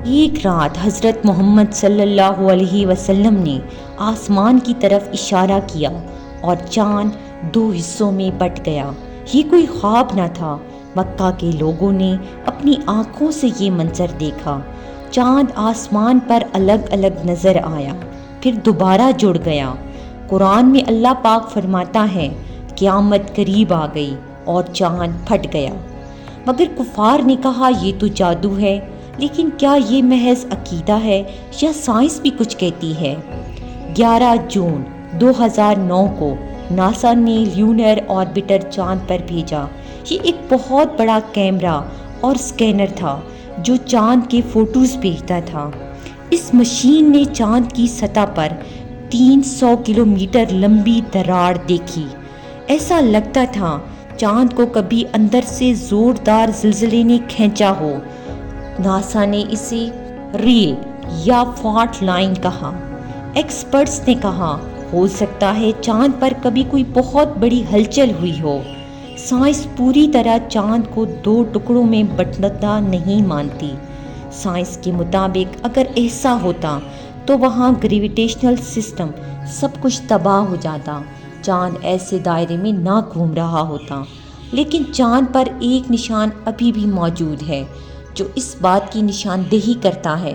ایک رات حضرت محمد صلی اللہ علیہ وسلم نے آسمان کی طرف اشارہ کیا اور چاند دو حصوں میں بٹ گیا۔ یہ کوئی خواب نہ تھا، مکہ کے لوگوں نے اپنی آنکھوں سے یہ منظر دیکھا۔ چاند آسمان پر الگ الگ نظر آیا، پھر دوبارہ جڑ گیا۔ قرآن میں اللہ پاک فرماتا ہے، قیامت قریب آ گئی اور چاند پھٹ گیا۔ مگر کفار نے کہا یہ تو جادو ہے، لیکن کیا یہ محض عقیدہ ہے یا سائنس بھی کچھ کہتی ہے؟ 11 جون 2009 کو ناسا نے لیونر آربیٹر چاند پر بھیجا۔ یہ ایک بہت بڑا کیمرہ اور اسکینر تھا جو چاند کے فوٹوز بھیجتا تھا۔ اس مشین نے چاند کی سطح پر 300 کلومیٹر لمبی دراڑ دیکھی۔ ایسا لگتا تھا چاند کو کبھی اندر سے زوردار زلزلے نے کھینچا ہو۔ ناسا نے اسے ریل یا فالٹ لائن کہا۔ ایکسپرٹس نے کہا ہو سکتا ہے چاند پر کبھی کوئی بہت بڑی ہلچل ہوئی ہو۔ سائنس پوری طرح چاند کو 2 ٹکڑوں میں بٹنا نہیں مانتی۔ سائنس کے مطابق اگر ایسا ہوتا تو وہاں گریویٹیشنل سسٹم سب کچھ تباہ ہو جاتا، چاند ایسے دائرے میں نہ گھوم رہا ہوتا۔ لیکن چاند پر ایک نشان ابھی بھی موجود ہے جو اس بات کی نشاندہی کرتا ہے